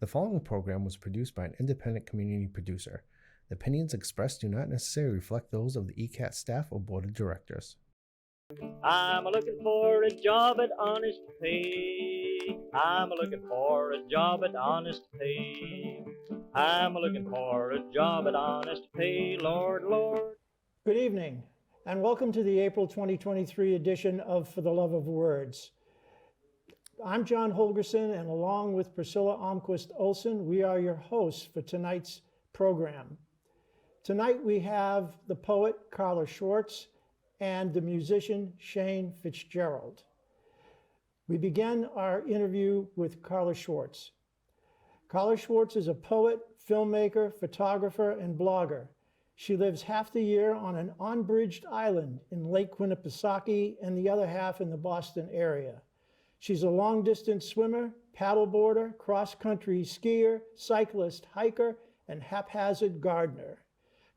The following program was produced by an independent community producer. The opinions expressed do not necessarily reflect those of the ECAT staff or board of directors. I'm looking for a job at honest pay. I'm looking for a job at honest pay. I'm looking for a job at honest pay, Lord, Lord. Good evening, and welcome to the April 2023 edition of For the Love of Words. I'm John Holgerson, and along with Priscilla Almquist Olson, we are your hosts for tonight's program. Tonight we have the poet Carla Schwartz and the musician Shane Fitzgerald. We begin our interview with Carla Schwartz. Carla Schwartz is a poet, filmmaker, photographer, and blogger. She lives half the year on an unbridged island in Lake Winnipesaukee and the other half in the Boston area. She's a long-distance swimmer, paddleboarder, cross-country skier, cyclist, hiker, and haphazard gardener.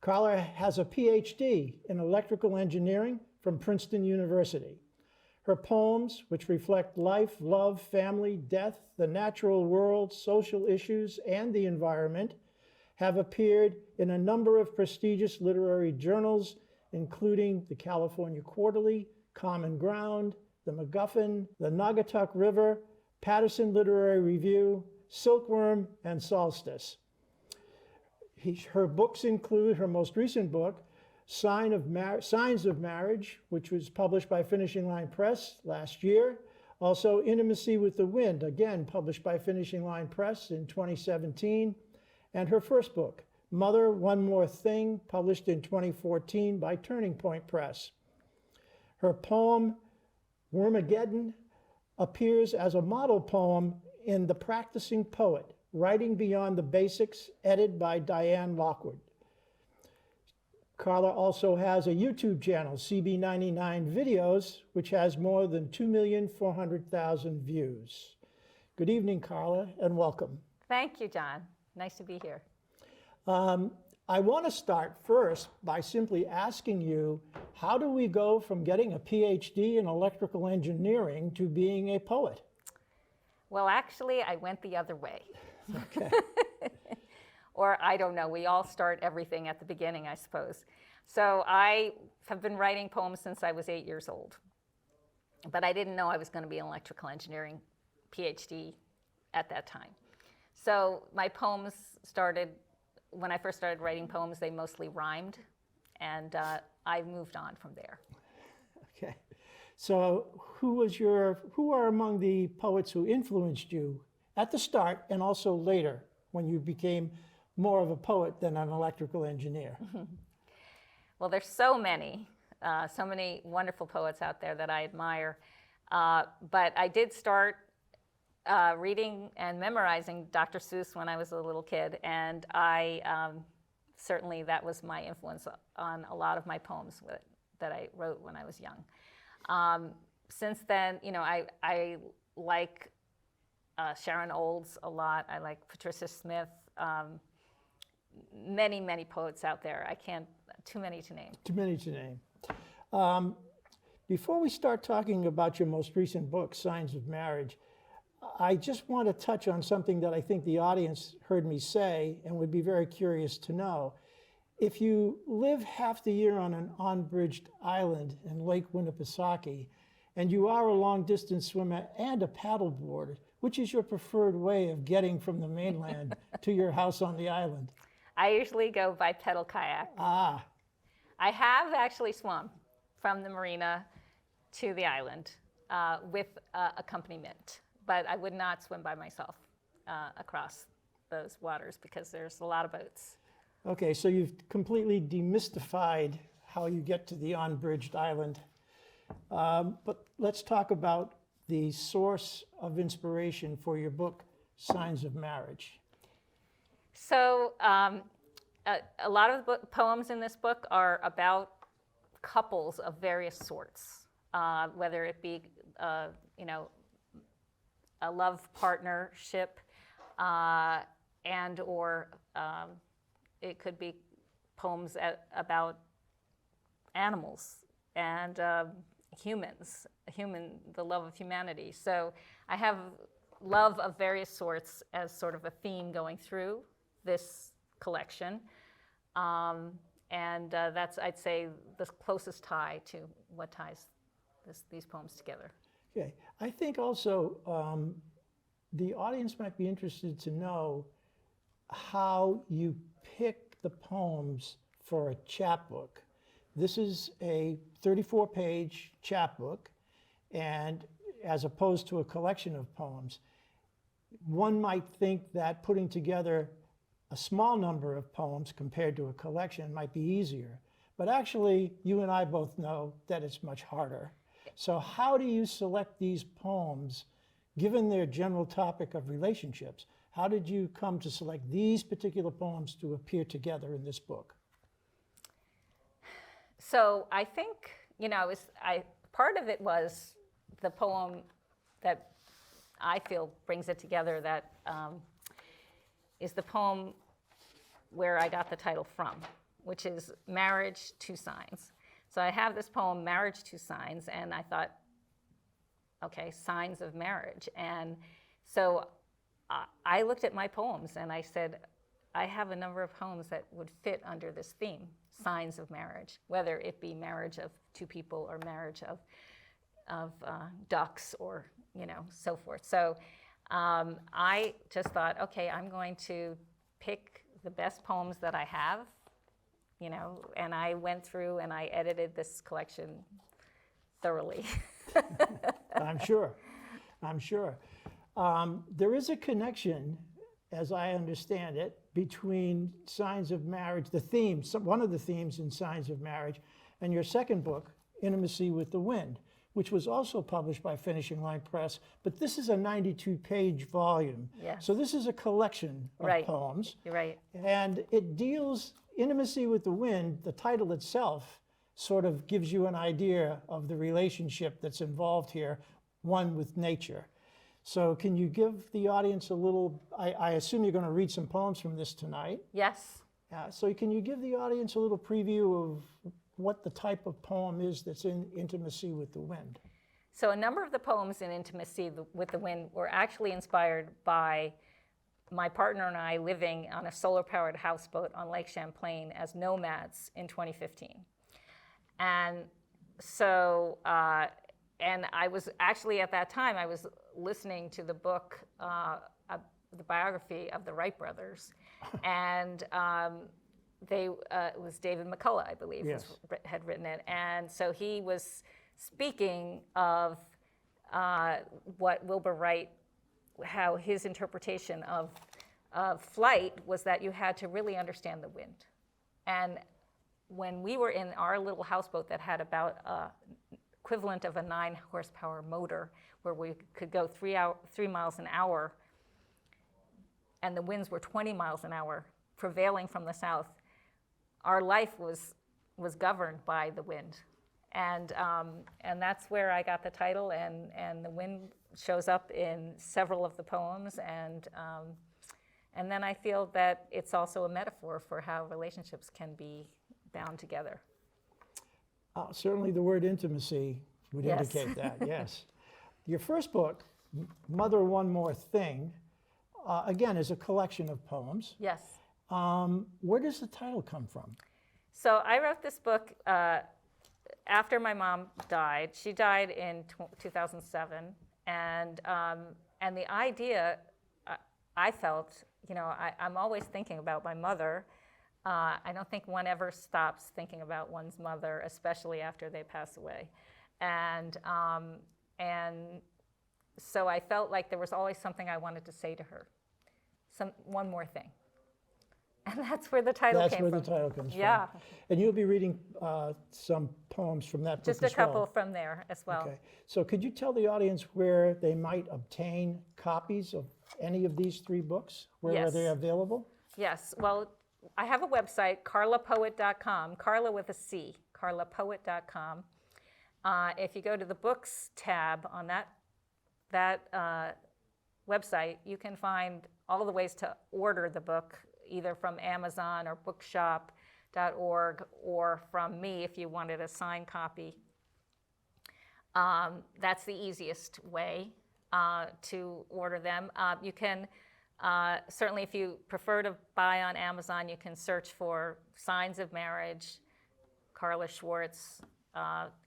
Carla has a PhD in electrical engineering from Princeton University. Her poems, which reflect life, love, family, death, the natural world, social issues, and the environment, have appeared in a number of prestigious literary journals, including the California Quarterly, Common Ground, the MacGuffin, the Naugatuck River, Patterson Literary Review, Silkworm, and Solstice. Her books include her most recent book, Signs of Marriage, which was published by Finishing Line Press last year. Also, Intimacy with the Wind, again published by Finishing Line Press in 2017. And her first book, Mother, One More Thing, published in 2014 by Turning Point Press. Her poem, Wormageddon, appears as a model poem in The Practicing Poet, Writing Beyond the Basics, edited by Diane Lockwood. Carla also has a YouTube channel, CB99 Videos, which has more than 2,400,000 views. Good evening, Carla, and welcome. Thank you, John. Nice to be here. I want to start first by simply asking you, how do we go from getting a PhD in electrical engineering to being a poet? Well, actually, I went the other way. Okay. Or I don't know, we all start everything at the beginning, I suppose. So I have been writing poems since I was 8 years old. But I didn't know I was going to be an electrical engineering PhD at that time. So my poems started, when I first started writing poems, they mostly rhymed. And I moved on from there. Okay. So who are among the poets who influenced you at the start and also later when you became more of a poet than an electrical engineer? Well, there's so many wonderful poets out there that I admire. But I did start reading and memorizing Dr. Seuss when I was a little kid, and certainly that was my influence on a lot of my poems that I wrote when I was young. Since then, you know, I like Sharon Olds a lot. I like Patricia Smith. Many poets out there. I can't, too many to name. Too many to name. Before we start talking about your most recent book, Signs of Marriage, I just want to touch on something that I think the audience heard me say and would be very curious to know. If you live half the year on an unbridged island in Lake Winnipesaukee, and you are a long-distance swimmer and a paddleboarder, which is your preferred way of getting from the mainland to your house on the island? I usually go by pedal kayak. Ah. I have actually swum from the marina to the island with accompaniment. But I would not swim by myself across those waters because there's a lot of boats. Okay, so you've completely demystified how you get to the unbridged island. But let's talk about the source of inspiration for your book, Signs of Marriage. So a lot of the poems in this book are about couples of various sorts, whether it be, a love partnership, and or it could be poems about animals and humans, the love of humanity. So I have love of various sorts as sort of a theme going through this collection. And that's, I'd say, the closest tie to what ties these poems together. Okay. I think also the audience might be interested to know how you pick the poems for a chapbook. This is a 34-page chapbook, and as opposed to a collection of poems, one might think that putting together a small number of poems compared to a collection might be easier. But actually, you and I both know that it's much harder. So how do you select these poems, given their general topic of relationships? How did you come to select these particular poems to appear together in this book? So I think, part of it was the poem that I feel brings it together, that is the poem where I got the title from, which is Marriage, Two Signs. So I have this poem, Marriage, Two Signs, and I thought, okay, signs of marriage. And so I looked at my poems and I said, I have a number of poems that would fit under this theme, signs of marriage, whether it be marriage of two people or marriage of ducks or, so forth. So I just thought, okay, I'm going to pick the best poems that I have, and I went through and I edited this collection thoroughly. I'm sure. There is a connection, as I understand it, between Signs of Marriage, the theme, one of the themes in Signs of Marriage, and your second book, Intimacy with the Wind, which was also published by Finishing Line Press, but this is a 92-page volume. Yes. So this is a collection of poems. You're right. And it deals, Intimacy with the Wind, the title itself sort of gives you an idea of the relationship that's involved here, one with nature. So can you give the audience a little, I assume you're going to read some poems from this tonight. Yes. So can you give the audience a little preview of what the type of poem is that's in Intimacy with the Wind? So a number of the poems in Intimacy with the Wind were actually inspired by my partner and I living on a solar-powered houseboat on Lake Champlain as nomads in 2015. And so, and I was actually at that time, I was listening to the book, the biography of the Wright brothers. And it was David McCullough, I believe, yes, had written it. And so he was speaking of what Wilbur Wright, how his interpretation of flight was that you had to really understand the wind. And when we were in our little houseboat that had about equivalent of a 9-horsepower motor, where we could go 3 miles an hour, and the winds were 20 miles an hour, prevailing from the south, our life was governed by the wind. And that's where I got the title, and the wind shows up in several of the poems, and then I feel that it's also a metaphor for how relationships can be bound together. Certainly the word intimacy would Yes. indicate that, yes. Your first book, Mother One More Thing, again, is a collection of poems. Yes. Where does the title come from? So I wrote this book after my mom died. She died in 2007, and the idea, I felt, I'm always thinking about my mother. I don't think one ever stops thinking about one's mother, especially after they pass away, and so I felt like there was always something I wanted to say to her, one more thing. And that's where the title came from. That's where the title comes from. Yeah. And you'll be reading some poems from that book Just as a couple well. from there as well. Okay. So could you tell the audience where they might obtain copies of any of these 3 books? Where are Yes. they available? Yes. Well, I have a website, carlapoet.com, Carla with a C, carlapoet.com. If you go to the books tab on that website, you can find all the ways to order the book, either from Amazon or bookshop.org, or from me if you wanted a signed copy. That's the easiest way. to order them. You can, certainly if you prefer to buy on Amazon, you can search for Signs of Marriage, Carla Schwartz,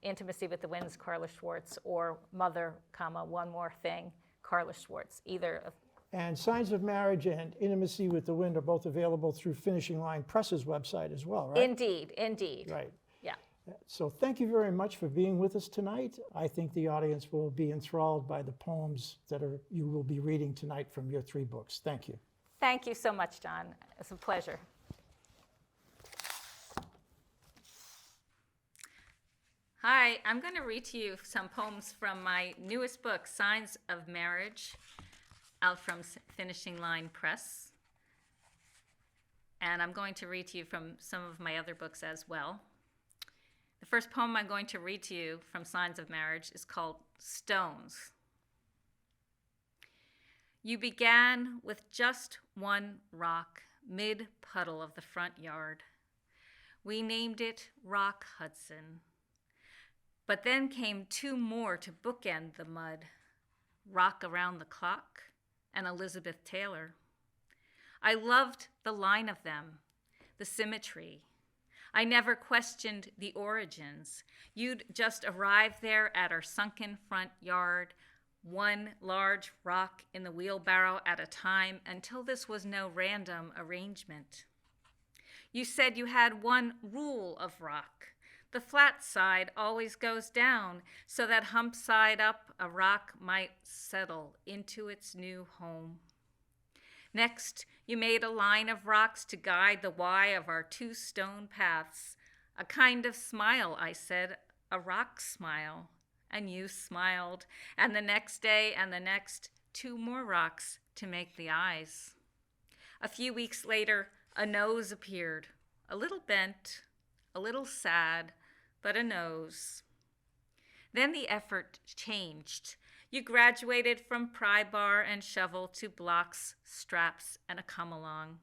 Intimacy with the Winds, Carla Schwartz, or Mother, One More Thing, Carla Schwartz, either of. And Signs of Marriage and Intimacy with the Wind are both available through Finishing Line Press's website as well, right? Indeed. Right. Yeah. So thank you very much for being with us tonight. I think the audience will be enthralled by the poems that you will be reading tonight from your 3 books. Thank you. Thank you so much, John. It's a pleasure. Hi, I'm going to read to you some poems from my newest book, Signs of Marriage, out from Finishing Line Press. And I'm going to read to you from some of my other books as well. The first poem I'm going to read to you from Signs of Marriage is called Stones. You began with just one rock, mid-puddle of the front yard. We named it Rock Hudson. But then came 2 more to bookend the mud, Rock Around the Clock and Elizabeth Taylor. I loved the line of them, the symmetry. I never questioned the origins. You'd just arrive there at our sunken front yard, one large rock in the wheelbarrow at a time, until this was no random arrangement. You said you had one rule of rock. The flat side always goes down, so that hump side up a rock might settle into its new home. Next, you made a line of rocks to guide the why of our 2 stone paths. A kind of smile, I said, a rock smile. And you smiled. And the next day and the next, 2 more rocks to make the eyes. A few weeks later, a nose appeared, a little bent, a little sad, but a nose. Then the effort changed. You graduated from pry bar and shovel to blocks, straps, and a come-along.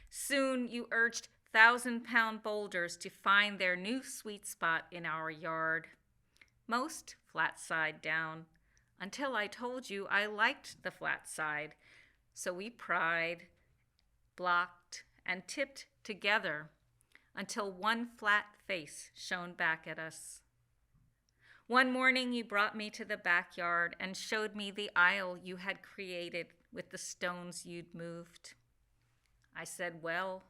Soon you urged 1,000-pound boulders to find their new sweet spot in our yard. Most flat side down, until I told you I liked the flat side. So we pried, blocked, and tipped together until one flat face shone back at us. One morning you brought me to the backyard and showed me the aisle you had created with the stones you'd moved. I said, well,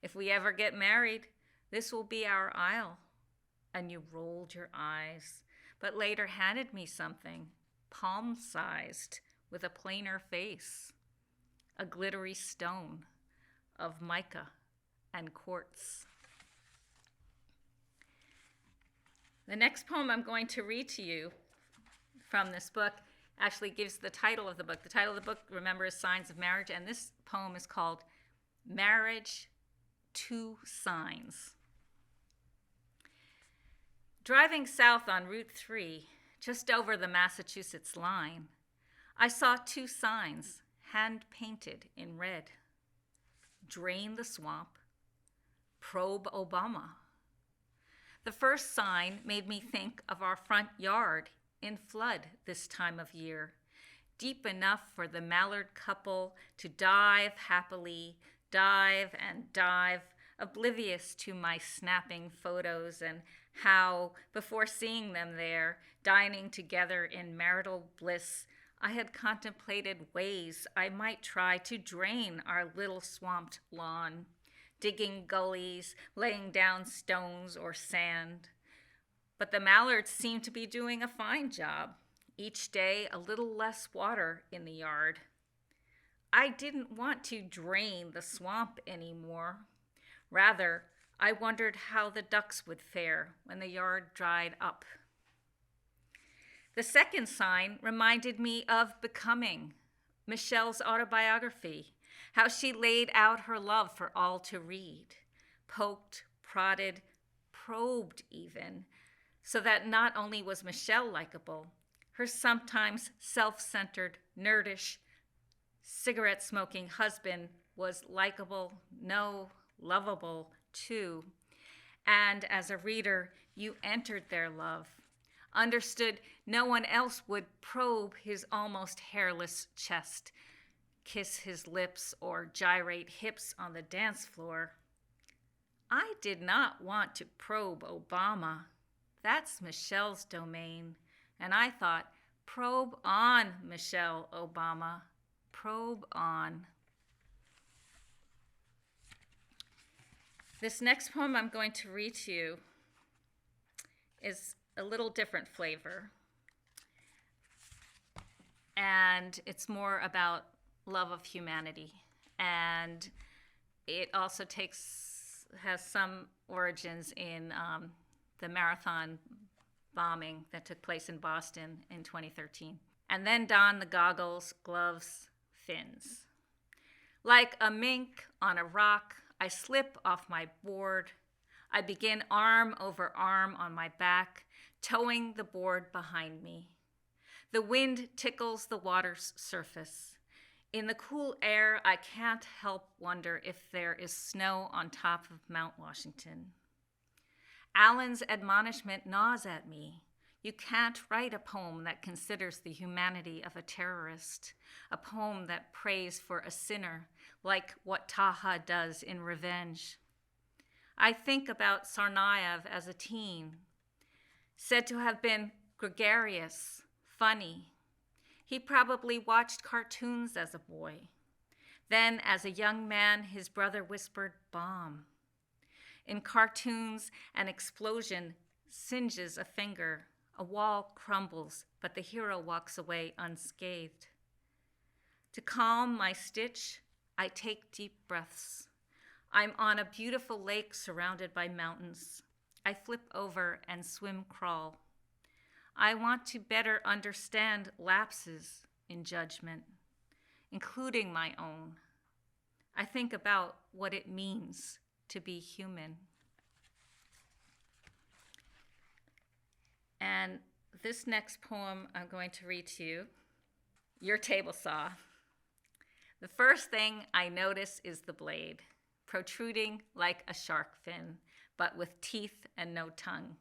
if we ever get married, this will be our aisle. And you rolled your eyes, but later handed me something, palm-sized, with a plainer face, a glittery stone of mica and quartz. The next poem I'm going to read to you from this book actually gives the title of the book. The title of the book, remember, is Signs of Marriage, and this poem is called Marriage, 2 Signs. Driving south on Route 3, just over the Massachusetts line, I saw 2 signs, hand-painted in red. Drain the swamp, probe Obama. The first sign made me think of our front yard in flood this time of year, deep enough for the Mallard couple to dive happily, dive and dive, oblivious to my snapping photos and how, before seeing them there, dining together in marital bliss, I had contemplated ways I might try to drain our little swamped lawn, digging gullies, laying down stones or sand. But the mallards seemed to be doing a fine job, each day a little less water in the yard. I didn't want to drain the swamp anymore. Rather, I wondered how the ducks would fare when the yard dried up. The second sign reminded me of Becoming, Michelle's autobiography, how she laid out her love for all to read, poked, prodded, probed even, so that not only was Michelle likable, her sometimes self-centered, nerdish, cigarette-smoking husband was likable, no, lovable too. And as a reader, you entered their love. understood no one else would probe his almost hairless chest, kiss his lips, or gyrate hips on the dance floor. I did not want to probe Obama. That's Michelle's domain. And I thought, probe on, Michelle Obama. Probe on. This next poem I'm going to read to you is a little different flavor. And it's more about love of humanity. And it also has some origins in the marathon bombing that took place in Boston in 2013. And then don the goggles, gloves, fins. Like a mink on a rock, I slip off my board. I begin arm over arm on my back, towing the board behind me. The wind tickles the water's surface. In the cool air, I can't help wonder if there is snow on top of Mount Washington. Allen's admonishment gnaws at me. You can't write a poem that considers the humanity of a terrorist, a poem that prays for a sinner, like what Taha does in Revenge. I think about Tsarnaev as a teen, said to have been gregarious, funny. He probably watched cartoons as a boy. Then, as a young man, his brother whispered, "Bomb." In cartoons, an explosion singes a finger, a wall crumbles, but the hero walks away unscathed. To calm my stitch, I take deep breaths. I'm on a beautiful lake surrounded by mountains. I flip over and swim crawl. I want to better understand lapses in judgment, including my own. I think about what it means to be human. And this next poem I'm going to read to you, Your Table Saw. The first thing I notice is the blade, protruding like a shark fin, but with teeth and no tongue.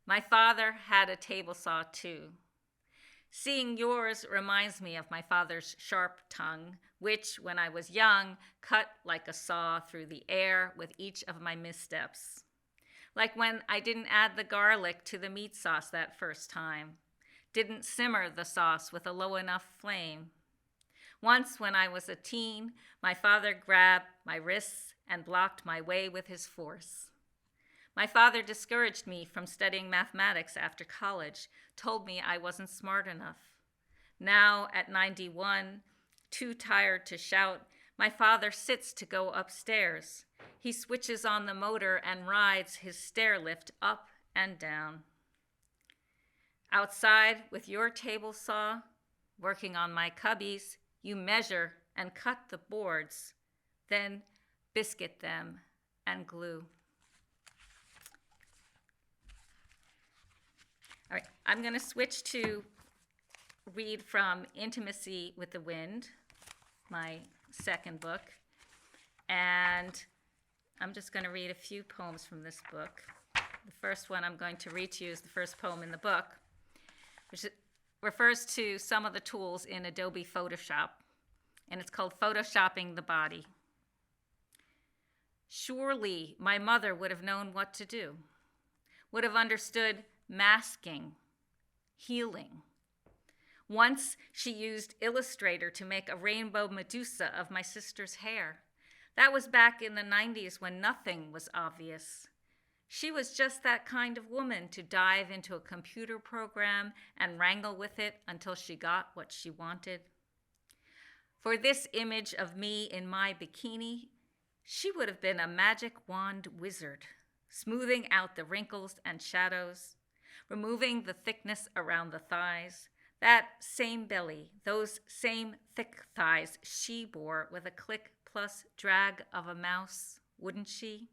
My father had a table saw too. Seeing yours reminds me of my father's sharp tongue, which, when I was young, cut like a saw through the air with each of my missteps. Like when I didn't add the garlic to the meat sauce that first time, didn't simmer the sauce with a low enough flame. Once, when I was a teen, my father grabbed my wrists and blocked my way with his force. My father discouraged me from studying mathematics after college, told me I wasn't smart enough. Now, at 91, too tired to shout, my father sits to go upstairs. He switches on the motor and rides his stair lift up and down. Outside with your table saw, working on my cubbies, you measure and cut the boards, then biscuit them and glue. All right, I'm going to switch to read from Intimacy with the Wind, my second book. And I'm just going to read a few poems from this book. The first one I'm going to read to you is the first poem in the book, which refers to some of the tools in Adobe Photoshop, and it's called Photoshopping the Body. Surely my mother would have known what to do, would have understood masking, healing. Once she used Illustrator to make a rainbow Medusa of my sister's hair. That was back in the 90s when nothing was obvious. She was just that kind of woman to dive into a computer program and wrangle with it until she got what she wanted. For this image of me in my bikini, she would have been a magic wand wizard, smoothing out the wrinkles and shadows, removing the thickness around the thighs, that same belly, those same thick thighs she bore with a click plus drag of a mouse, wouldn't she?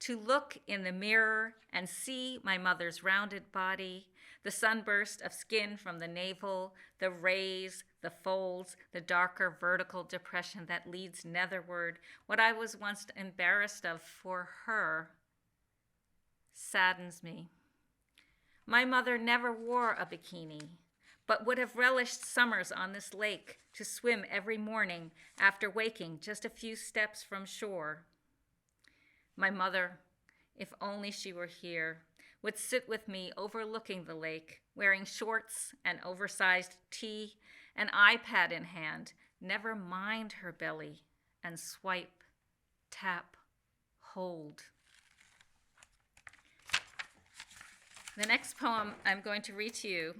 To look in the mirror and see my mother's rounded body, the sunburst of skin from the navel, the rays, the folds, the darker vertical depression that leads netherward, what I was once embarrassed of for her, saddens me. My mother never wore a bikini, but would have relished summers on this lake to swim every morning after waking just a few steps from shore. My mother, if only she were here, would sit with me overlooking the lake, wearing shorts and oversized tee, an iPad in hand, never mind her belly, and swipe, tap, hold. The next poem I'm going to read to you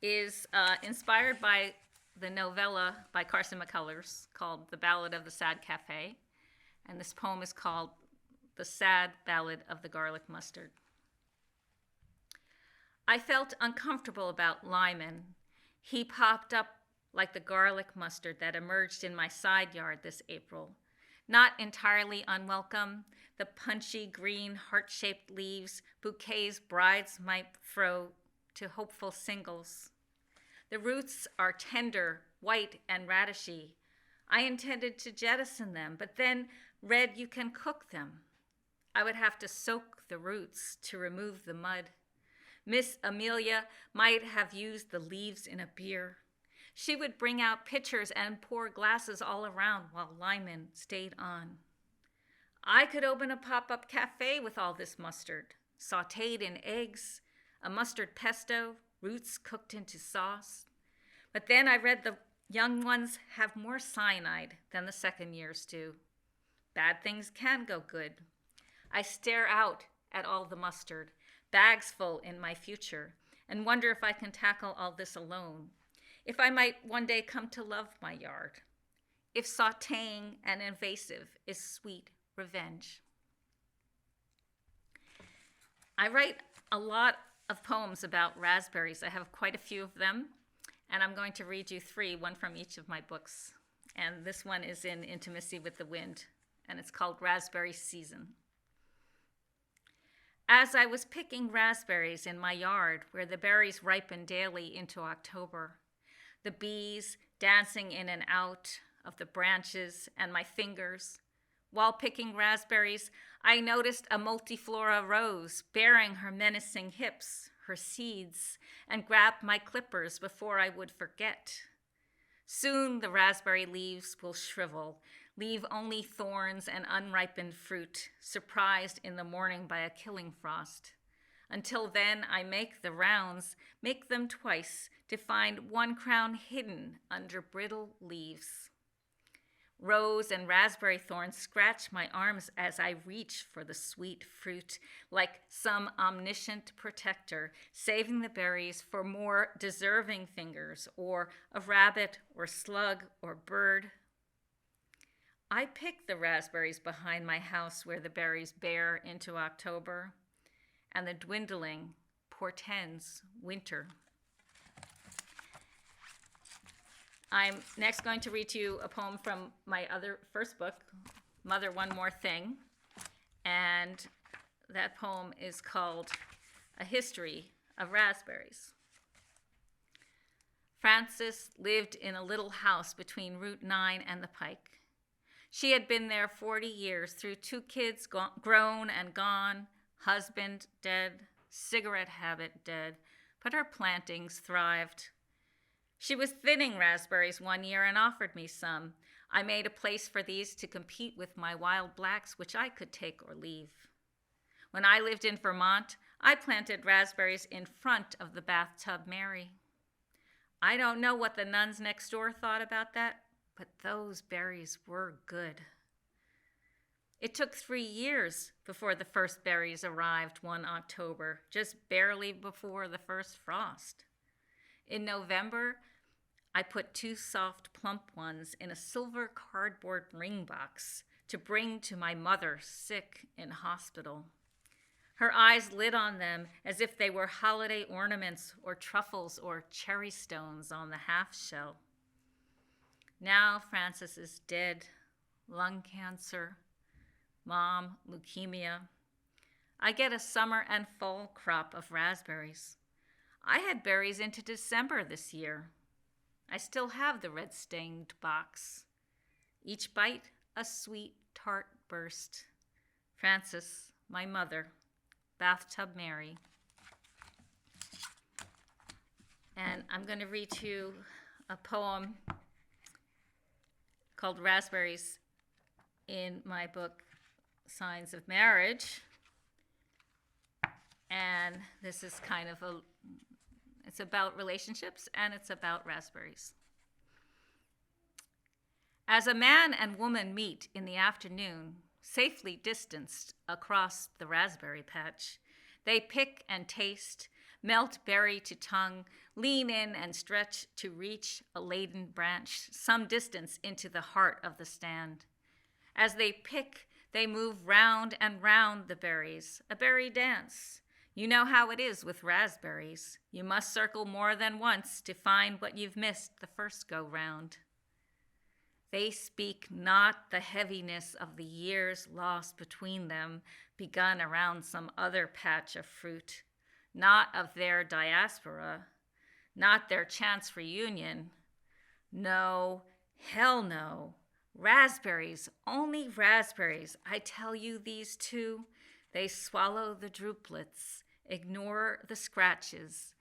is inspired by the novella by Carson McCullers called The Ballad of the Sad Cafe, and this poem is called The Sad Ballad of the Garlic Mustard. I felt uncomfortable about Lyman. He popped up like the garlic mustard that emerged in my side yard this April. Not entirely unwelcome, the punchy green heart-shaped leaves, bouquets brides might throw to hopeful singles. The roots are tender, white, and radishy. I intended to jettison them, but then read you can cook them. I would have to soak the roots to remove the mud. Miss Amelia might have used the leaves in a beer. She would bring out pitchers and pour glasses all around while Lyman stayed on. I could open a pop-up cafe with all this mustard, sauteed in eggs, a mustard pesto, roots cooked into sauce. But then I read the young ones have more cyanide than the second years do. Bad things can go good. I stare out at all the mustard, bags full in my future, and wonder if I can tackle all this alone, if I might one day come to love my yard, if sautéing and invasive is sweet revenge. I write a lot of poems about raspberries. I have quite a few of them, and I'm going to read you 3, one from each of my books. And this one is in Intimacy with the Wind, and it's called Raspberry Season. As I was picking raspberries in my yard where the berries ripen daily into October, the bees dancing in and out of the branches and my fingers, while picking raspberries, I noticed a multiflora rose bearing her menacing hips, her seeds, and grabbed my clippers before I would forget. Soon the raspberry leaves will shrivel, leave only thorns and unripened fruit, surprised in the morning by a killing frost. Until then, I make the rounds, make them twice, to find one crown hidden under brittle leaves. Rose and raspberry thorns scratch my arms as I reach for the sweet fruit, like some omniscient protector, saving the berries for more deserving fingers, or a rabbit or slug or bird. I pick the raspberries behind my house where the berries bear into October, and the dwindling portends winter. I'm next going to read to you a poem from my first book, Mother, One More Thing, and that poem is called A History of Raspberries. Frances lived in a little house between Route 9 and the Pike. She had been there 40 years through 2 kids grown and gone, husband dead, cigarette habit dead, but her plantings thrived. She was thinning raspberries one year and offered me some. I made a place for these to compete with my wild blacks, which I could take or leave. When I lived in Vermont, I planted raspberries in front of the Bathtub Mary. I don't know what the nuns next door thought about that, but those berries were good. It took 3 years before the first berries arrived one October, just barely before the first frost. In November, I put 2 soft, plump ones in a silver cardboard ring box to bring to my mother, sick in hospital. Her eyes lit on them as if they were holiday ornaments or truffles or cherry stones on the half shell. Now Frances is dead, lung cancer, mom, leukemia. I get a summer and fall crop of raspberries. I had berries into December this year. I still have the red-stained box. Each bite, a sweet, tart burst. Frances, my mother, Bathtub Mary. And I'm going to read to you a poem called Raspberries in my book, Signs of Marriage. And this is kind of it's about relationships and it's about raspberries. As a man and woman meet in the afternoon, safely distanced across the raspberry patch, they pick and taste, melt berry to tongue, lean in and stretch to reach a laden branch some distance into the heart of the stand. As they pick, they move round and round the berries, a berry dance. You know how it is with raspberries. You must circle more than once to find what you've missed the first go round. They speak not the heaviness of the years lost between them, begun around some other patch of fruit, not of their diaspora, not their chance reunion. No, hell no. Raspberries, only raspberries. I tell you these two, they swallow the drupelets, ignore the scratches.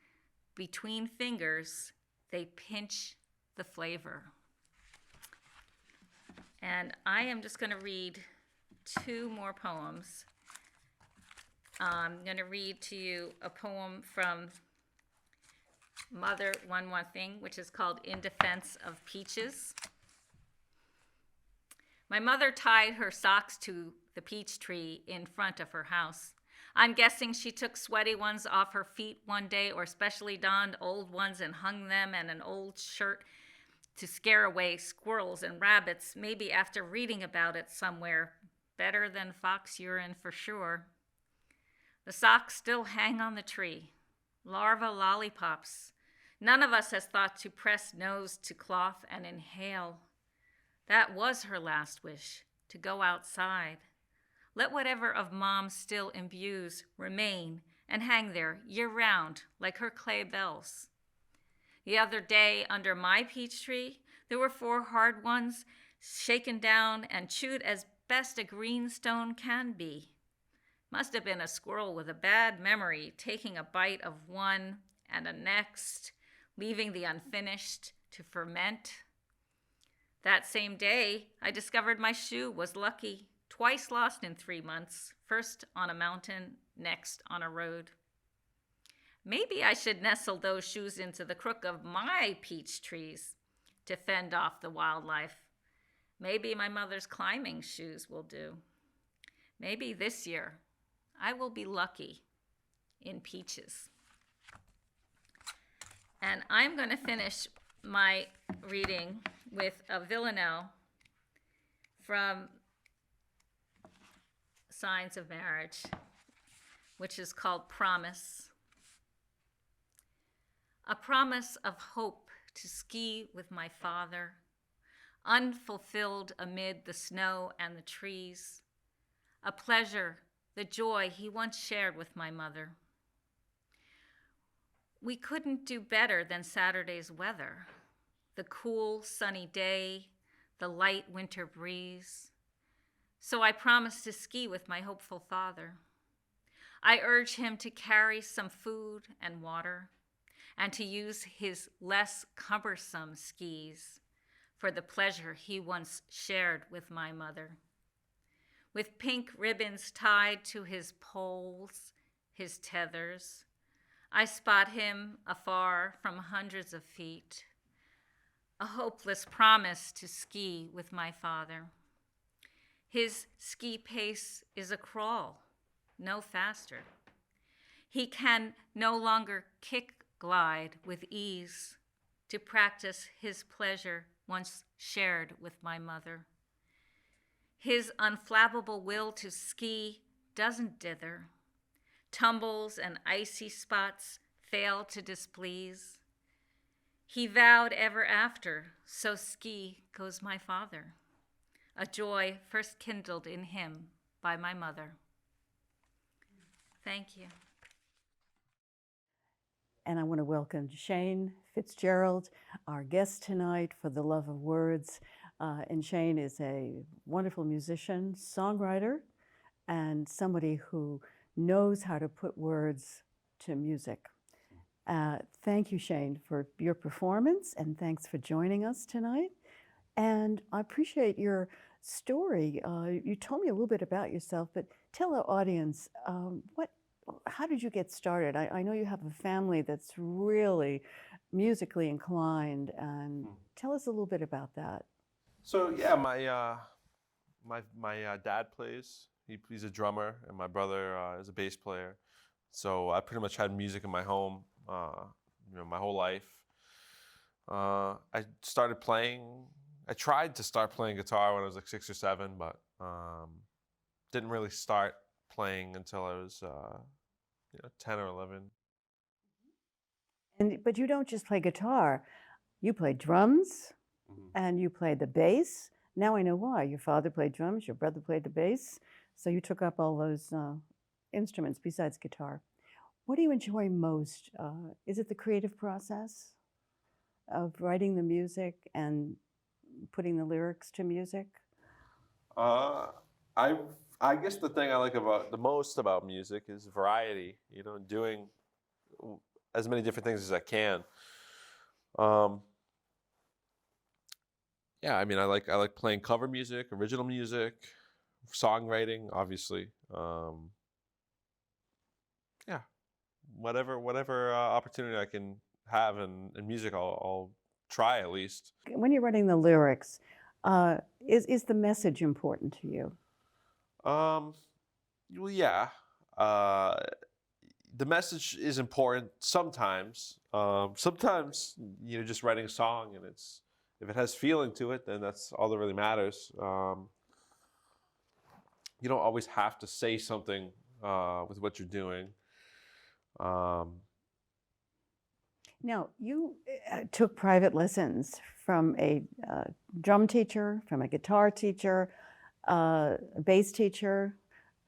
Between fingers, they pinch the flavor. And I am just going to read 2 more poems. I'm going to read to you a poem from Mother One More Thing, which is called In Defense of Peaches. My mother tied her socks to the peach tree in front of her house. I'm guessing she took sweaty ones off her feet one day or specially donned old ones and hung them in an old shirt to scare away squirrels and rabbits, maybe after reading about it somewhere. Better than fox urine for sure. The socks still hang on the tree. Larva lollipops. None of us has thought to press nose to cloth and inhale. That was her last wish, to go outside. Let whatever of Mom still imbues remain and hang there year-round like her clay bells. The other day under my peach tree, there were 4 hard ones shaken down and chewed as best a greenstone can be. Must have been a squirrel with a bad memory taking a bite of one and a next, leaving the unfinished to ferment. That same day, I discovered my shoe was lucky, twice lost in 3 months, first on a mountain, next on a road. Maybe I should nestle those shoes into the crook of my peach trees to fend off the wildlife. Maybe my mother's climbing shoes will do. Maybe this year I will be lucky in peaches. And I'm going to finish my reading with a villanelle from Signs of Marriage, which is called Promise. A promise of hope to ski with my father, unfulfilled amid the snow and the trees. A pleasure, the joy he once shared with my mother. We couldn't do better than Saturday's weather. The cool, sunny day, the light winter breeze. So I promised to ski with my hopeful father. I urge him to carry some food and water and to use his less cumbersome skis for the pleasure he once shared with my mother. With pink ribbons tied to his poles, his tethers, I spot him afar from hundreds of feet, a hopeless promise to ski with my father. His ski pace is a crawl, no faster. He can no longer kick glide with ease to practice his pleasure once shared with my mother. His unflappable will to ski doesn't dither. Tumbles and icy spots fail to displease. He vowed ever after, so ski goes my father, a joy first kindled in him by my mother. Thank you. And I want to welcome Shane Fitzgerald, our guest tonight for The Love of Words. And Shane is a wonderful musician, songwriter, and somebody who knows how to put words to music. Thank you, Shane, for your performance, and thanks for joining us tonight. And I appreciate your story. You told me a little bit about yourself, but tell our audience how did you get started? I know you have a family that's really musically inclined, and tell us a little bit about that. So yeah, my dad plays. He's a drummer, and my brother is a bass player. So I pretty much had music in my home, my whole life. I started playing. I tried to start playing guitar when I was like 6 or 7, but didn't really start playing until I was 10 or 11. But you don't just play guitar. You play drums, and you play the bass. Now I know why. Your father played drums, your brother played the bass, so you took up all those instruments besides guitar. What do you enjoy most? Is it the creative process of writing the music and putting the lyrics to music? I guess the thing I like the most about music is variety. Doing as many different things as I can. Yeah, I mean, I like playing cover music, original music, songwriting, obviously. Yeah, whatever opportunity I can have in music, I'll try at least. When you're writing the lyrics, is the message important to you? Well, yeah. The message is important sometimes. Sometimes, just writing a song, and if it has feeling to it, then that's all that really matters. You don't always have to say something with what you're doing. Now, you took private lessons from a drum teacher, from a guitar teacher, a bass teacher,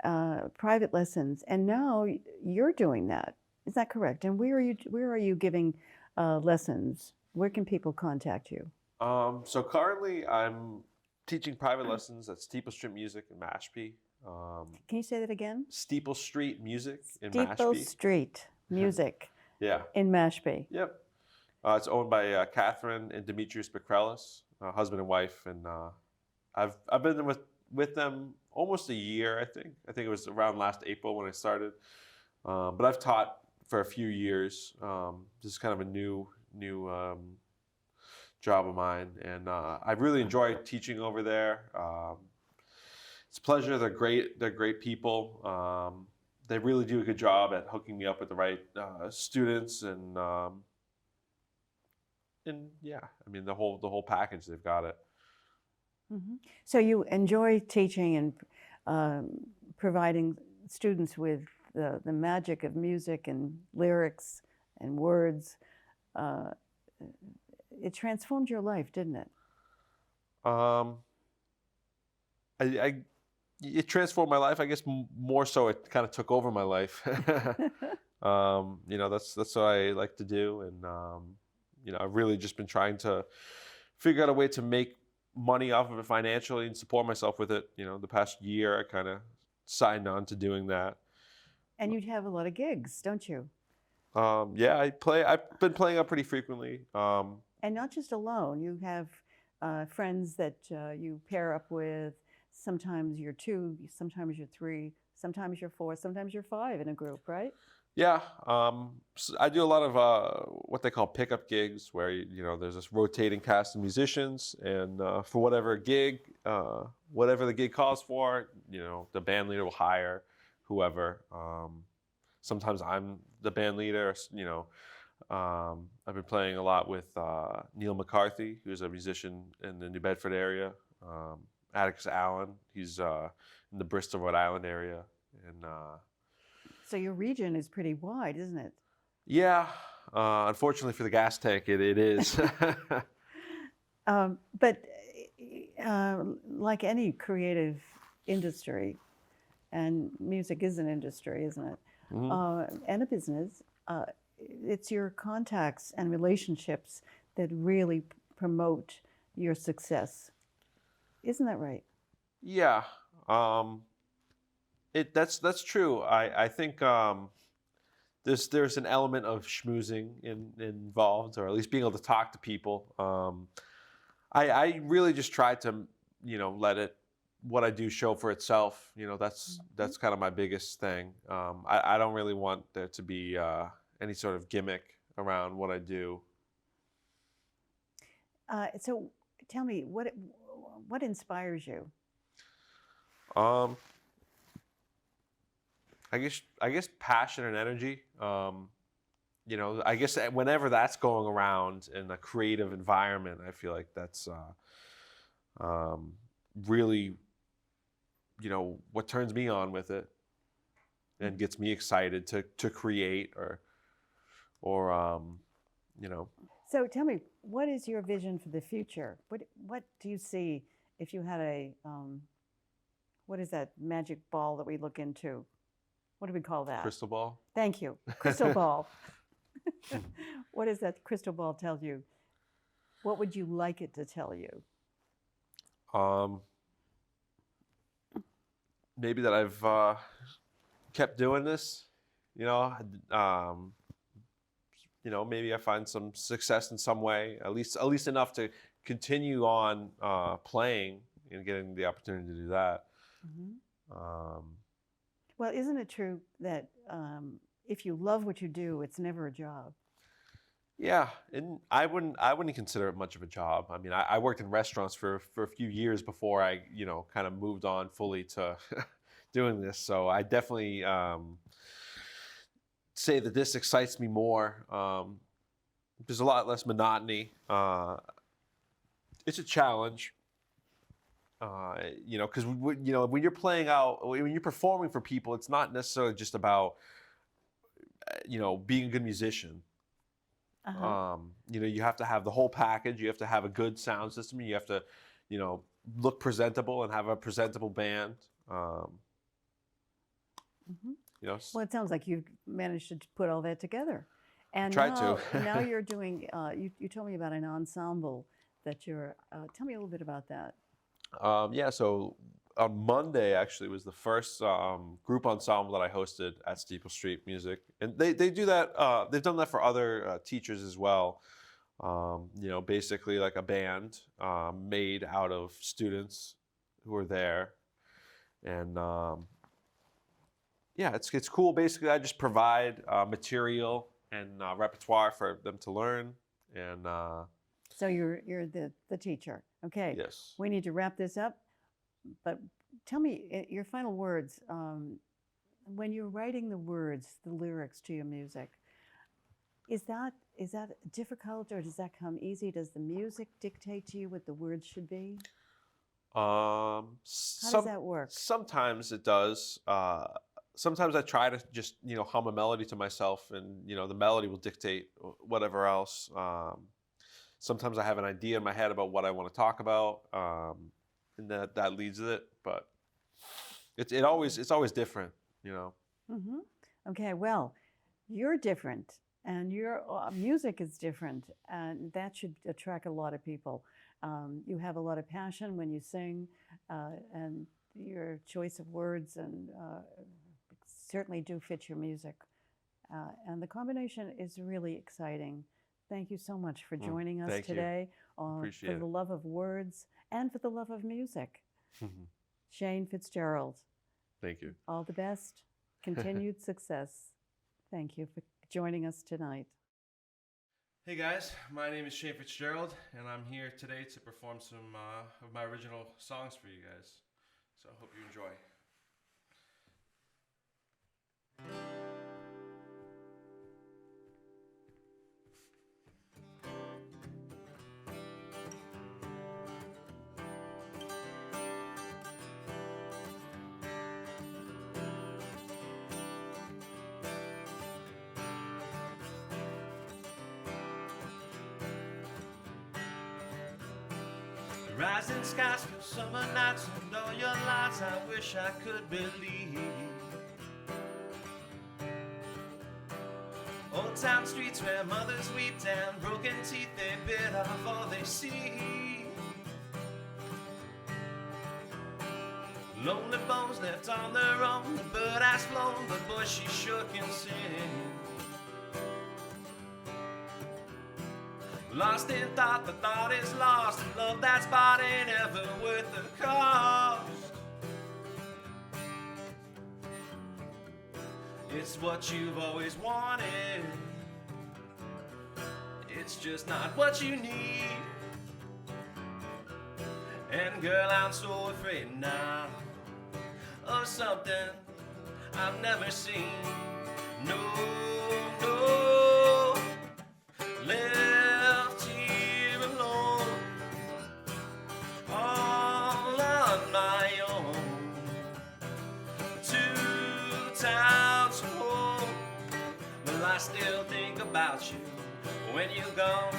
private lessons, and now you're doing that. Is that correct? And where are you giving lessons? Where can people contact you? So currently I'm teaching private lessons at Steeple Street Music in Mashpee. Can you say that again? Steeple Street Music in Steeple Mashpee. Street Music. Yeah. In Mashpee. Yep. It's owned by Catherine and Demetrius Becrellis, husband and wife, and I've been with them almost a year. I think it was around last April when I started. But I've taught for a few years. This is kind of a new job of mine, and I really enjoy teaching over there. It's a pleasure. They're great. They're great people. They really do a good job at hooking me up with the right students, and yeah, I mean the whole package. They've got it. Mm-hmm. So you enjoy teaching and providing students with the magic of music and lyrics and words. It transformed your life, didn't it? It transformed my life. I guess more so, it kind of took over my life. That's what I like to do, and I've really just been trying to figure out a way to make money off of it financially and support myself with it. The past year I kind of signed on to doing that. And you'd have a lot of gigs, don't you? Yeah, I've been playing up pretty frequently. And not just alone. You have friends that you pair up with. Sometimes you're 2, sometimes you're 3, sometimes you're 4, sometimes you're 5 in a group, right? Yeah, so I do a lot of what they call pickup gigs, where there's this rotating cast of musicians, and for whatever gig, whatever the gig calls for, the band leader will hire whoever. Sometimes I'm the band leader. I've been playing a lot with Neil McCarthy, who's a musician in the New Bedford area. Atticus Allen, he's in the Bristol, Rhode Island area, and. So your region is pretty wide, isn't it? Yeah, unfortunately for the gas tank, it is. But like any creative industry, and music is an industry, isn't it? Mm-hmm. And a business, it's your contacts and relationships that really promote your success. Isn't that right? Yeah. That's true. I think there's an element of schmoozing involved, or at least being able to talk to people. I really just try to, let what I do show for itself. That's kind of my biggest thing. I don't really want there to be any sort of gimmick around what I do. So tell me, what inspires you? I guess passion and energy. I guess whenever that's going around in a creative environment, I feel like that's really, what turns me on with it and gets me excited to create or. So tell me, what is your vision for the future? What do you see if you had what is that magic ball that we look into? What do we call that? Crystal ball. Thank you. Crystal ball. What does that crystal ball tell you? What would you like it to tell you? Maybe that I've kept doing this. Maybe I find some success in some way, at least enough to continue on playing and getting the opportunity to do that. Mm-hmm. Well, isn't it true that if you love what you do, it's never a job? Yeah, and I wouldn't consider it much of a job. I mean, I worked in restaurants for a few years before I, kind of moved on fully to doing this. So I definitely say that this excites me more. There's a lot less monotony. It's a challenge. Because when you're playing out, when you're performing for people, it's not necessarily just about, being a good musician. Uh-huh. You have to have the whole package. You have to have a good sound system. You have to, look presentable and have a presentable band. Mm-hmm. Well, it sounds like you've managed to put all that together. And Tried to. Now you're doing, you told me about an ensemble that you're, tell me a little bit about that. So on Monday actually was the first group ensemble that I hosted at Steeple Street Music, and they do that. They've done that for other teachers as well. Basically like a band made out of students who are there, and it's cool. Basically, I just provide material and repertoire for them to learn, and. So you're the teacher. Okay. Yes. We need to wrap this up, but tell me your final words. When you're writing the words, the lyrics to your music, is that difficult, or does that come easy? Does the music dictate to you what the words should be? How does that work? Sometimes it does. Sometimes I try to just hum a melody to myself, and the melody will dictate whatever else. Sometimes I have an idea in my head about what I want to talk about, and that leads it. But it's always different, Mm-hmm. Okay, well, you're different, and your music is different, and that should attract a lot of people. You have a lot of passion when you sing, and your choice of words and certainly do fit your music. And the combination is really exciting. Thank you so much for joining us today for the love of words and for the love of music. Shane Fitzgerald. Thank you. All the best. Continued success. Thank you for joining us tonight. Hey guys, my name is Shane Fitzgerald, and I'm here today to perform some of my original songs for you guys. So I hope you enjoy. Rising skies for summer nights and all your lights, I wish I could believe. Old town streets where mothers weep and broken teeth they bit off all they see. Lonely bones left on their own, the bird has flown, but boy she sure can sing. Lost in thought, the thought is lost, and love that's bought ain't ever worth the cost. It's what you've always wanted, it's just not what you need. And girl, I'm so afraid now of something I've never seen. No, no, left here alone, all on my own. 2 towns from home, well, I still think about you when you're gone.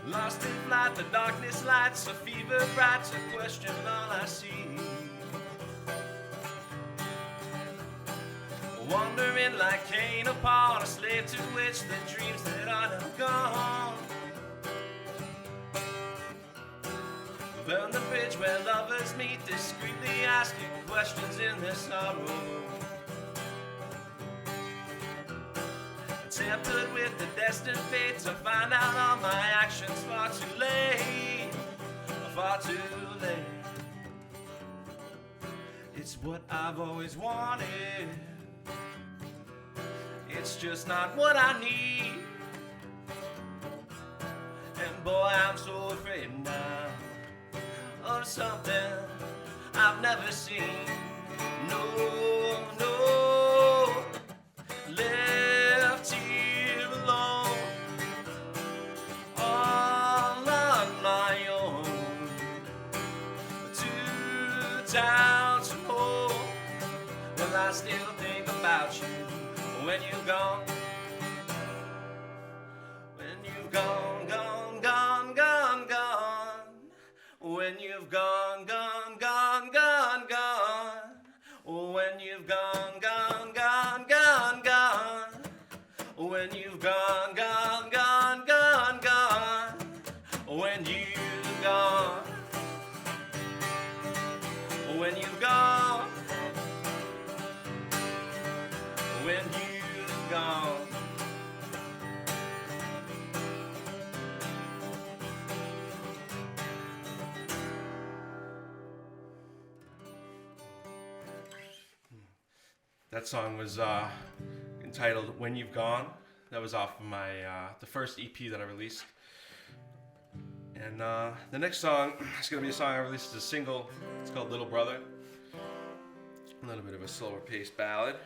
Lost in flight, the darkness lights, a fever bright, a question all I see. Wandering like Cain upon a slave to which the dreams that are now gone. Burn the bridge where lovers meet, discreetly asking questions in their sorrow. Tempered with the destined fate to find out all my actions far too late, far too late. It's what I've always wanted, it's just not what I need. And boy, I'm so afraid now of something I've never seen. No, no, left here alone, all on my own. 2 towns from home, well, I still think about you when you're gone. When you've gone, gone, gone, gone, gone. When you've gone, gone, gone, gone, gone. When you've gone, gone, gone, gone, gone. When you've gone, gone, gone, gone, gone. When you've gone. When you've gone. When you've gone. That song was entitled "When You've Gone." That was off of my the first EP that I released. And the next song is going to be a song I released as a single. It's called "Little Brother." A little bit of a slower paced ballad.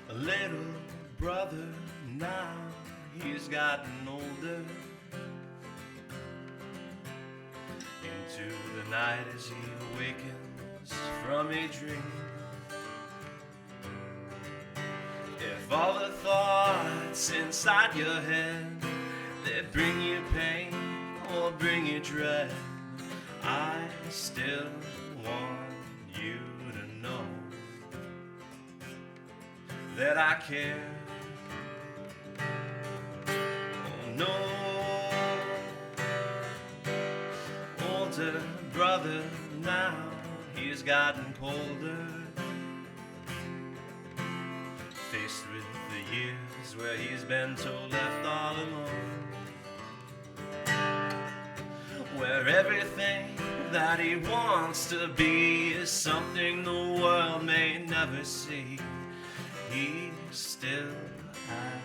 A little brother now, he's gotten older. Into the night as he awakens from a dream. If all the thoughts inside your head that bring you pain or bring you dread, I still want you to know that I care. Oh no, older brother now, he's gotten colder. Faced with the years where he's been so left all alone, where everything that he wants to be is something the world may never see. He still has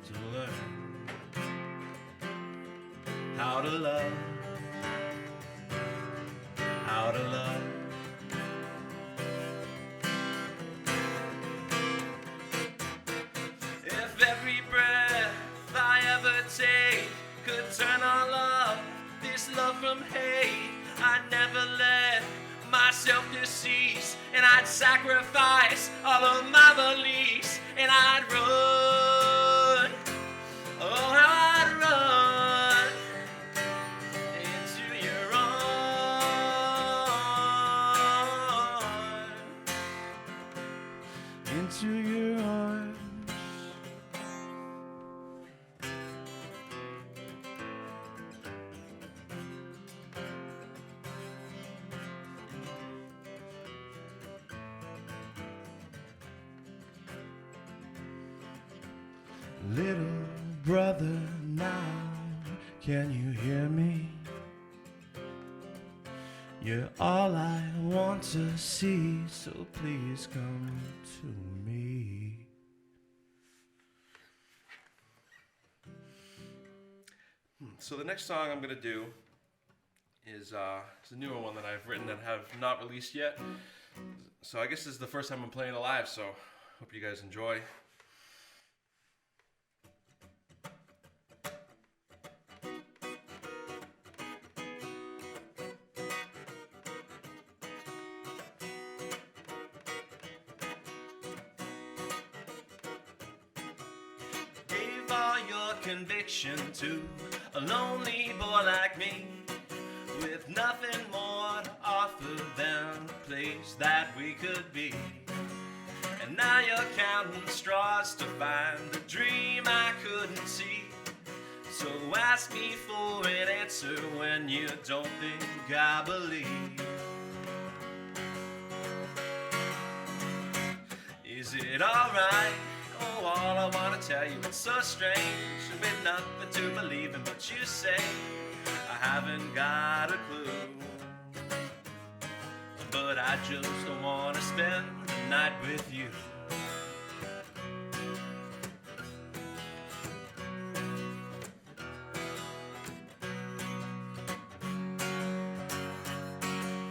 to learn how to love, how to love. If every breath never let myself decease, and I'd sacrifice all of my beliefs, and I'd run. Oh, how I'd run into your arms, into your arms. Little brother, now can you hear me? You're all I want to see, so please come to me. So the next song I'm going to do is a newer one that I've written that have not released yet. So I guess this is the first time I'm playing it live, so hope you guys enjoy. Gave all your conviction to a lonely boy like me, with nothing more to offer than the place that we could be. And now you're counting straws to find the dream I couldn't see. So ask me for an answer when you don't think I believe. Is it alright? Oh, all I wanna tell you, it's so strange. With nothing to believe in, but you say I haven't got a clue. But I just don't wanna spend the night with you.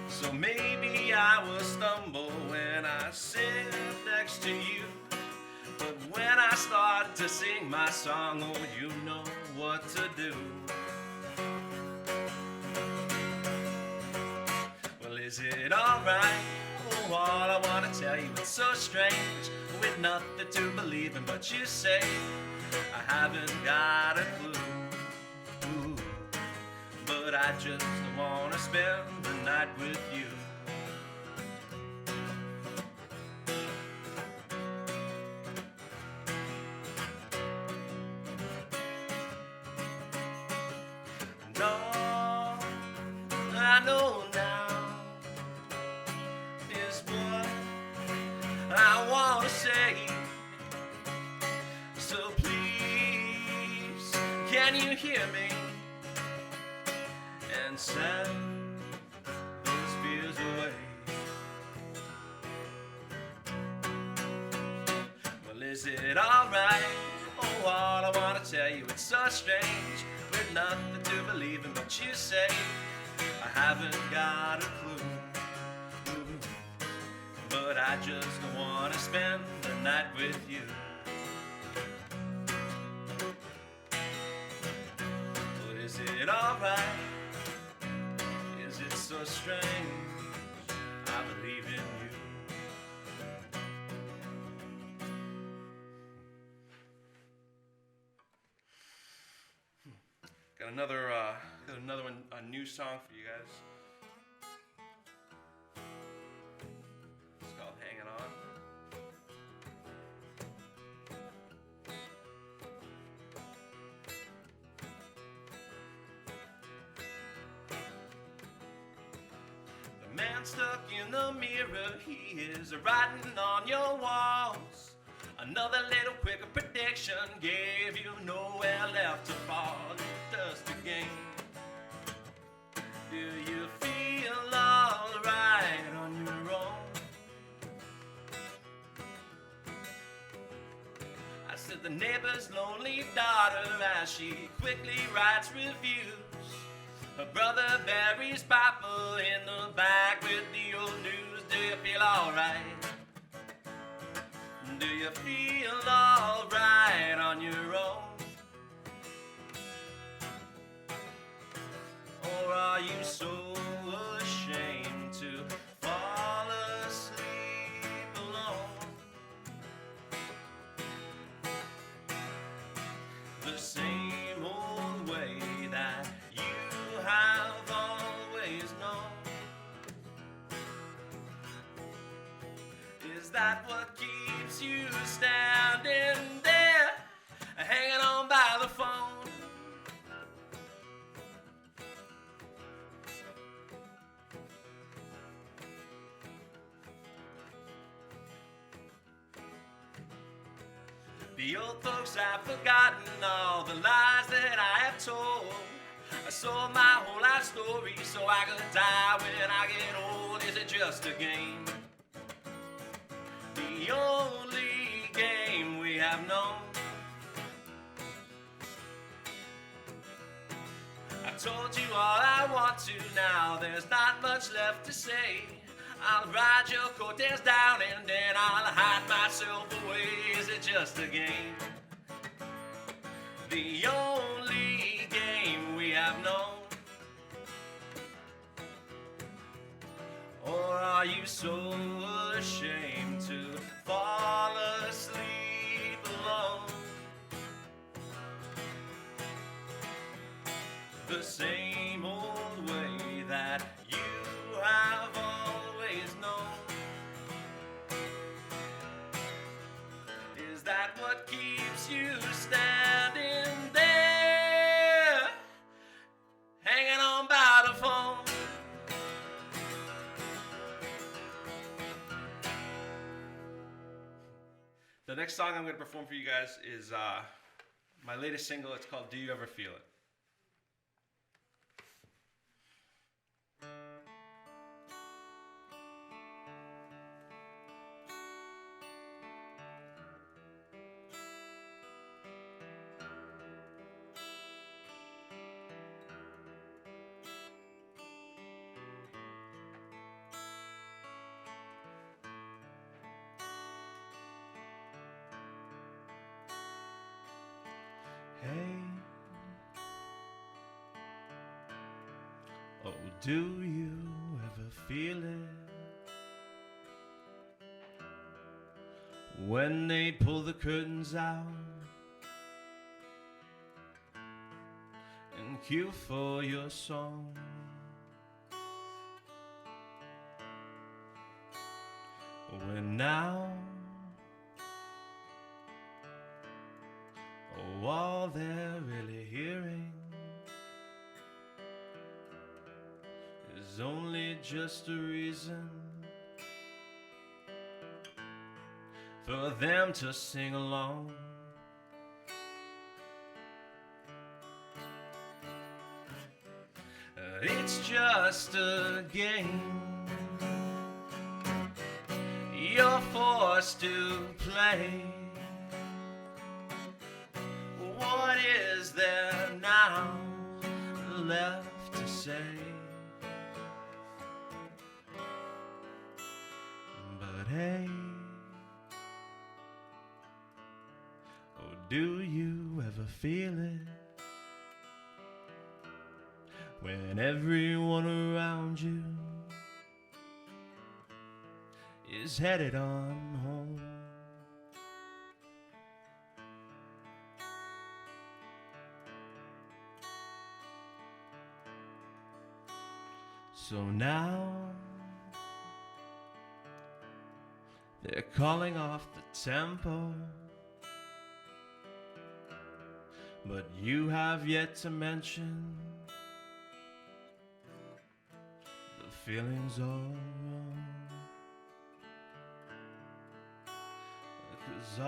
So maybe I will stumble when I sit next to you. But when I start to sing my song, oh, you know what to do. Well, is it alright? Oh, all I wanna tell you, it's so strange. With nothing to believe in, but you say I haven't got a clue. Ooh, but I just wanna spend the night with you. No, I know now is what I want to say. So please, can you hear me? And set those fears away. Well, is it alright? Oh, all I want to tell you, it's so strange. With nothing to believe in, but you say I haven't got a clue. Ooh, but I just don't want to spend the night with you. Well, is it alright? Is it so strange? I believe in you. Got another one, a new song for you guys. It's called Hanging On. The man stuck in the mirror, he is writing on your walls. Another little quicker prediction gave you nowhere left to fall. Dust again. Do you feel alright on your own? I said the neighbor's lonely daughter as she quickly writes reviews. Her brother buries Bible in the back with the old news. Do you feel alright? Do you feel alright on your own? Or are you so ashamed that what keeps you standing there, hanging on by the phone? The old folks have forgotten all the lies that I have told. I sold my whole life story so I could die when I get old. Is it just a game? The only game we have known. I told you all I want to now, there's not much left to say. I'll ride your coattails down and then I'll hide myself away. Is it just a game? The only game we have known. Or are you so ashamed to fall asleep alone? The same old way that you have always known. Is that what keeps you standing there, hanging on by the phone? The next song I'm going to perform for you guys is my latest single. It's called Do You Ever Feel It? Hey, oh, do you ever feel it when they pull the curtains out and cue for your song? When now all they're really hearing is only just a reason for them to sing along. It's just a game you're forced to play. What is there now left to say? But hey, oh, do you ever feel it when everyone around you is headed on home? So now they're calling off the tempo, but you have yet to mention the feelings all wrong. 'Cause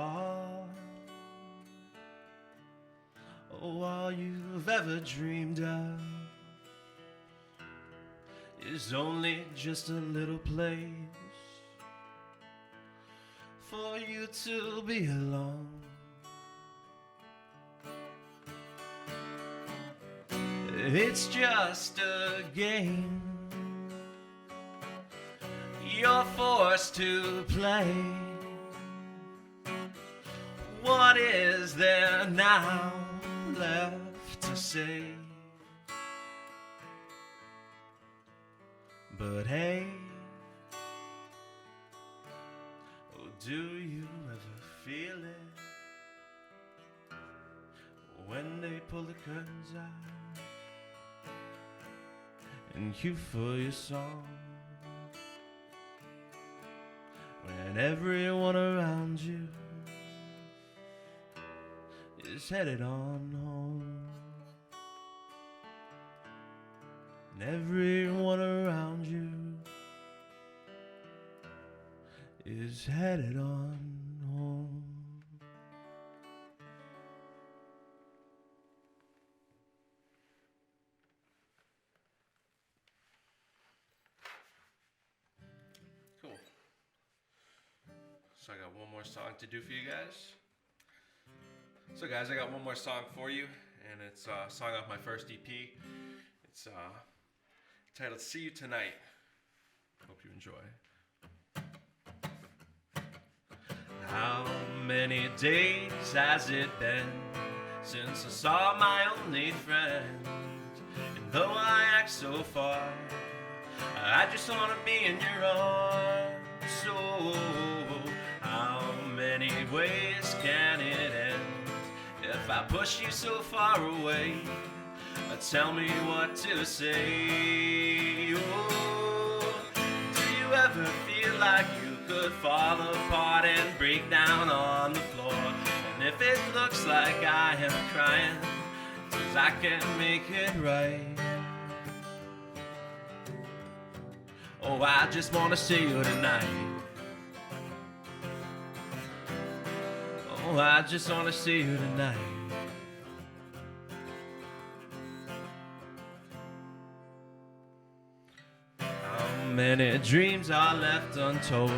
all you've ever dreamed of is only just a little place for you to be alone. It's just a game you're forced to play. What is there now left to say? But hey, oh, do you ever feel it when they pull the curtains out and cue for your song? when everyone around you is headed on home. And everyone around you is headed on home. Cool. So I got one more song to do for you guys. So guys, I got one more song for you, and it's a song off my first EP. It's titled See You Tonight. Hope you enjoy. How many days has it been since I saw my only friend? And though I act so far, I just wanna be in your arms. So how many ways can it end if I push you so far away? Tell me what to say. Oh, do you ever feel like you could fall apart and break down on the floor? And if it looks like I am crying, 'cause I can't make it right. Oh, I just wanna see you tonight. Oh, I just wanna see you tonight. Many dreams are left untold.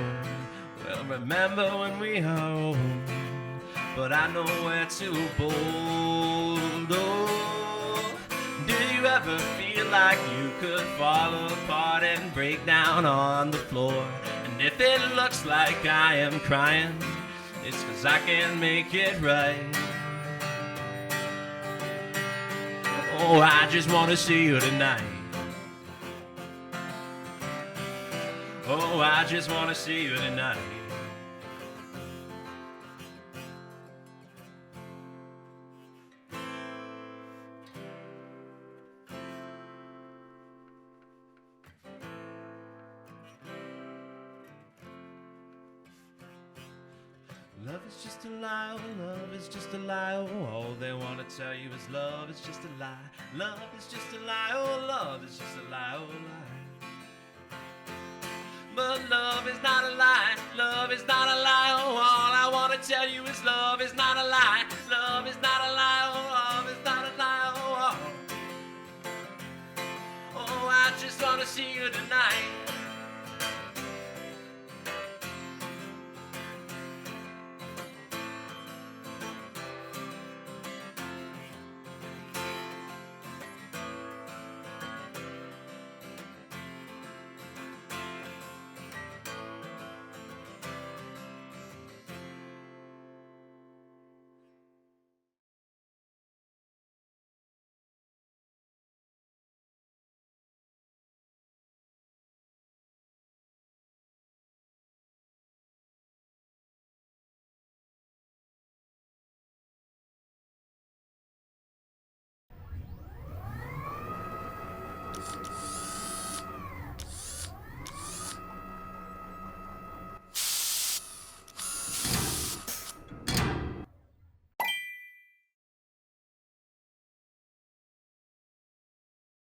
Well, remember when we are old, but I know where to bold. Oh, do you ever feel like you could fall apart and break down on the floor? And if it looks like I am crying, it's 'cause I can't make it right. Oh, I just wanna see you tonight. Oh, I just wanna see you tonight. Love is just a lie, oh, love is just a lie, oh, all they wanna tell you is love is just a lie. Love is just a lie, oh, love is just a lie, oh, lie. But love is not a lie, love is not a lie, oh, all I wanna tell you is love is not a lie. Love is not a lie, oh, love is not a lie, oh, oh. Oh, I just wanna see you tonight.